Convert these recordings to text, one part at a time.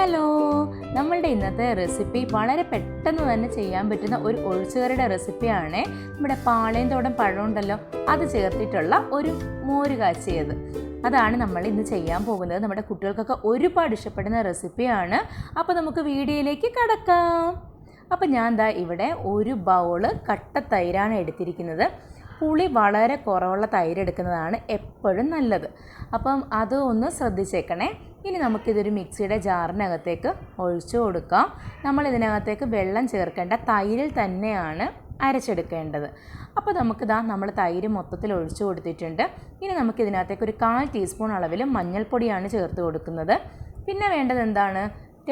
Hello, നമ്മളുടെ ഇന്നത്തെ recipe വളരെ പെട്ടെന്ന് തന്നെ ചെയ്യാൻ പറ്റുന്ന ഒരു ഒഴിച്ചുകറിയുടെ റെസിപ്പിയാണ്. നമ്മുടെ പാളയംതോടൻ പഴമുണ്ടല്ലോ, അത് ചേർത്തിട്ടുള്ള ഒരു മോര് കാച്ചിയത്. അതാണ് നമ്മൾ ഇന്ന് ചെയ്യാൻ പോകുന്നത്. നമ്മുടെ കുട്ടികൾക്കൊക്കെ ഒരുപാട് ഇഷ്ടപ്പെടുന്ന റെസിപ്പിയാണ്. അപ്പോൾ നമുക്ക് വീഡിയോയിലേക്ക് കടക്കാം. അപ്പോൾ ഞാൻ ദാ ഇവിടെ ഒരു ബൗള് കട്ട തൈരാണ് എടുത്തിരിക്കുന്നത്. പുളി വളരെ കുറവുള്ള തൈര് എടുക്കുന്നതാണ് എപ്പോഴും നല്ലത്. അപ്പം അത് ഒന്ന് ശ്രദ്ധിച്ചേക്കണേ. ഇനി നമുക്കിതൊരു മിക്സിയുടെ ജാറിനകത്തേക്ക് ഒഴിച്ചു കൊടുക്കാം. നമ്മൾ ഇതിനകത്തേക്ക് വെള്ളം ചേർക്കേണ്ട, തൈരിൽ തന്നെയാണ് അരച്ചെടുക്കേണ്ടത്. അപ്പോൾ നമ്മൾ തൈര് മൊത്തത്തിൽ ഒഴിച്ചു കൊടുത്തിട്ടുണ്ട്. ഇനി നമുക്കിതിനകത്തേക്ക് ഒരു 1/4 ടീസ്പൂൺ അളവിൽ മഞ്ഞൾപ്പൊടിയാണ് ചേർത്ത് കൊടുക്കുന്നത്. പിന്നെ വേണ്ടത് എന്താണ്?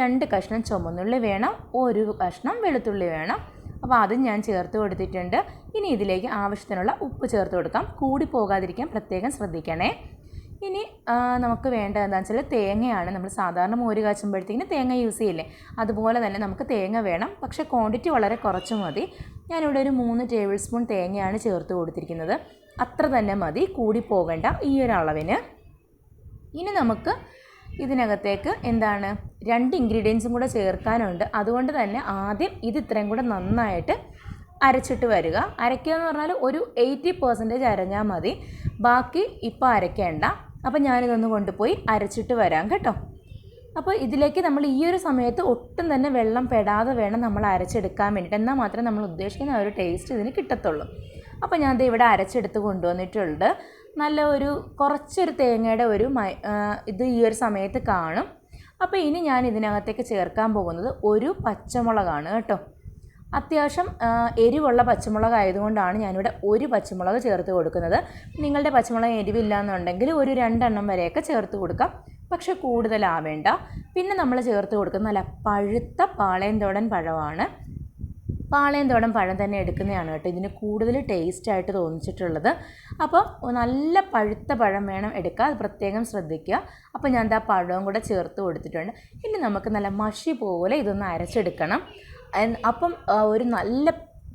2 കഷ്ണം ചുമന്നുള്ളി വേണം, 1 കഷ്ണം വെളുത്തുള്ളി വേണം. അപ്പോൾ അതും ഞാൻ ചേർത്ത് കൊടുത്തിട്ടുണ്ട്. ഇനി ഇതിലേക്ക് ആവശ്യത്തിനുള്ള ഉപ്പ് ചേർത്ത് കൊടുക്കാം. കൂടി പോകാതിരിക്കാൻ പ്രത്യേകം ശ്രദ്ധിക്കണേ. ഇനി നമുക്ക് വേണ്ടത് എന്താണെന്ന് വെച്ചാൽ തേങ്ങയാണ്. നമ്മൾ സാധാരണ മോര് കാച്ചുമ്പോഴത്തേക്കിന് തേങ്ങ യൂസ് ചെയ്യില്ലേ, അതുപോലെ തന്നെ നമുക്ക് തേങ്ങ വേണം. പക്ഷേ ക്വാണ്ടിറ്റി വളരെ കുറച്ച് മതി. ഞാനിവിടെ ഒരു 3 ടേബിൾ സ്പൂൺ തേങ്ങയാണ് ചേർത്ത് കൊടുത്തിരിക്കുന്നത്. അത്ര തന്നെ മതി, കൂടി പോകേണ്ട ഈ ഒരു അളവിന്. ഇനി നമുക്ക് ഇതിനകത്തേക്ക് 2 ഇൻഗ്രീഡിയൻസും കൂടെ ചേർക്കാനുണ്ട്. അതുകൊണ്ട് തന്നെ ആദ്യം ഇത് ഇത്രയും കൂടെ നന്നായിട്ട് അരച്ചിട്ട് വരിക. അരയ്ക്കുക എന്ന് പറഞ്ഞാൽ ഒരു 80% അരഞ്ഞാൽ മതി, ബാക്കി ഇപ്പോൾ അരയ്ക്കേണ്ട. അപ്പോൾ ഞാനിതൊന്ന് കൊണ്ടുപോയി അരച്ചിട്ട് വരാം കേട്ടോ. അപ്പോൾ ഇതിലേക്ക് നമ്മൾ ഈ ഒരു സമയത്ത് ഒട്ടും തന്നെ വെള്ളം പെടാതെ വേണം നമ്മൾ അരച്ചെടുക്കാൻ വേണ്ടിയിട്ട്. എന്നാൽ മാത്രമേ നമ്മൾ ഉദ്ദേശിക്കുന്ന ആ ഒരു ടേസ്റ്റ് ഇതിന് കിട്ടത്തുള്ളൂ. അപ്പോൾ ഞാൻ ഇവിടെ അരച്ചെടുത്ത് കൊണ്ടുവന്നിട്ടുണ്ട്. നല്ല കുറച്ചൊരു തേങ്ങയുടെ ഇത് ഈ ഒരു സമയത്ത് കാണും. അപ്പോൾ ഇനി ഞാൻ ഇതിനകത്തേക്ക് ചേർക്കാൻ പോകുന്നത് ഒരു പച്ചമുളകാണ് കേട്ടോ. അത്യാവശ്യം എരിവുള്ള പച്ചമുളക് ആയതുകൊണ്ടാണ് ഞാനിവിടെ ഒരു പച്ചമുളക് ചേർത്ത് കൊടുക്കുന്നത്. നിങ്ങളുടെ പച്ചമുളക് എരിവില്ല എന്നുണ്ടെങ്കിൽ ഒരു 2 എണ്ണം വരെയൊക്കെ ചേർത്ത് കൊടുക്കാം, പക്ഷേ കൂടുതലാവേണ്ട. പിന്നെ നമ്മൾ ചേർത്ത് കൊടുക്കുന്ന നല്ല പഴുത്ത പാളയംതോടൻ പഴമാണ്. പാളയംതോടൻ പഴം തന്നെ എടുക്കുന്നതാണ് കേട്ടോ ഇതിന് കൂടുതൽ ടേസ്റ്റായിട്ട് തോന്നിച്ചിട്ടുള്ളത്. അപ്പോൾ നല്ല പഴുത്ത പഴം വേണം എടുക്കുക, അത് പ്രത്യേകം ശ്രദ്ധിക്കുക. അപ്പോൾ ഞാൻ ആ പഴവും കൂടെ ചേർത്ത് കൊടുത്തിട്ടുണ്ട്. ഇനി നമുക്ക് നല്ല മഷി പോലെ ഇതൊന്ന് അരച്ചെടുക്കണം. അപ്പം ഒരു നല്ല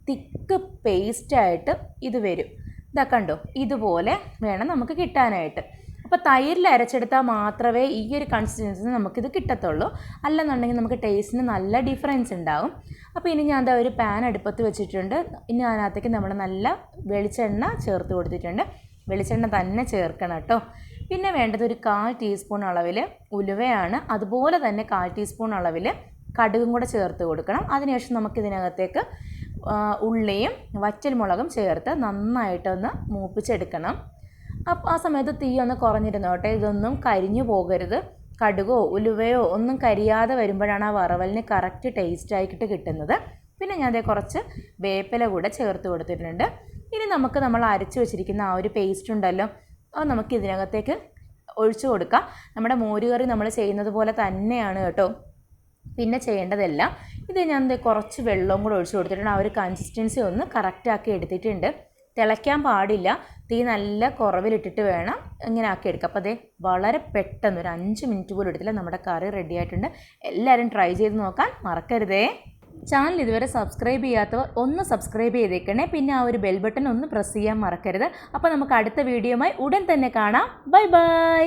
തിക്ക് പേസ്റ്റായിട്ട് ഇത് വരും. ഇതാ കണ്ടോ, ഇതുപോലെ വേണം നമുക്ക് കിട്ടാനായിട്ട്. അപ്പോൾ തൈരിൽ അരച്ചെടുത്താൽ മാത്രമേ ഈ ഒരു കൺസിസ്റ്റൻസി നമുക്കിത് കിട്ടത്തുള്ളൂ. അല്ലെന്നുണ്ടെങ്കിൽ നമുക്ക് ടേസ്റ്റിന് നല്ല ഡിഫറൻസ് ഉണ്ടാകും. അപ്പോൾ ഇനി ഞാൻ ഒരു പാൻ അടുപ്പത്ത് വെച്ചിട്ടുണ്ട്. ഇനി അതിനകത്തേക്ക് നമ്മൾ നല്ല വെളിച്ചെണ്ണ ചേർത്ത് കൊടുത്തിട്ടുണ്ട്. വെളിച്ചെണ്ണ തന്നെ ചേർക്കണം കേട്ടോ. പിന്നെ വേണ്ടത് ഒരു 1/4 ടീസ്പൂൺ അളവിൽ ഉലുവയാണ്. അതുപോലെ തന്നെ 1/4 ടീസ്പൂൺ അളവിൽ കടുകും കൂടെ ചേർത്ത് കൊടുക്കണം. അതിനുശേഷം നമുക്കിതിനകത്തേക്ക് ഉള്ളിയും വറ്റൽമുളകും ചേർത്ത് നന്നായിട്ടൊന്ന് മൂപ്പിച്ചെടുക്കണം. അപ്പോൾ ആ സമയത്ത് തീ ഒന്ന് കുറഞ്ഞിരുന്നോട്ടെ, ഇതൊന്നും കരിഞ്ഞു പോകരുത്. കടുകോ ഉലുവയോ ഒന്നും കരിയാതെ വരുമ്പോഴാണ് ആ വറവലിന് കറക്റ്റ് ടേസ്റ്റായിട്ട് കിട്ടുന്നത്. പിന്നെ ഞാൻ കുറച്ച് വേപ്പില കൂടെ ചേർത്ത് കൊടുത്തിട്ടുണ്ട്. ഇനി നമ്മൾ അരച്ച് വെച്ചിരിക്കുന്ന ആ ഒരു പേസ്റ്റ് ഉണ്ടല്ലോ, അത് നമുക്ക് ഇതിനകത്തേക്ക് ഒഴിച്ചു കൊടുക്കാം. നമ്മുടെ മോരുകറി നമ്മൾ ചെയ്യുന്നത് പോലെ തന്നെയാണ് കേട്ടോ പിന്നെ ചെയ്യേണ്ടതെല്ലാം. ഇത് ഞാൻ കുറച്ച് വെള്ളവും കൂടെ ഒഴിച്ചു കൊടുത്തിട്ടുണ്ട്. ആ ഒരു കൺസിസ്റ്റൻസി ഒന്ന് കറക്റ്റാക്കി എടുത്തിട്ടുണ്ട്. തിളയ്ക്കാൻ പാടില്ല, തീ നല്ല കുറവിലിട്ടിട്ട് വേണം ഇങ്ങനെ ആക്കിയെടുക്കുക. അപ്പോൾ വളരെ പെട്ടെന്ന് ഒരു 5 മിനിറ്റ് പോലും എടുത്തില്ല, നമ്മുടെ കറി റെഡി ആയിട്ടുണ്ട്. എല്ലാവരും ട്രൈ ചെയ്ത് നോക്കാൻ മറക്കരുതേ. ചാനൽ ഇതുവരെ സബ്സ്ക്രൈബ് ചെയ്യാത്തവർ ഒന്ന് സബ്സ്ക്രൈബ് ചെയ്തേക്കണേ. പിന്നെ ആ ഒരു ബെൽ ബട്ടൺ ഒന്ന് പ്രസ് ചെയ്യാൻ മറക്കരുത്. അപ്പോൾ നമുക്ക് അടുത്ത വീഡിയോയുമായി ഉടൻ തന്നെ കാണാം. Bye bye.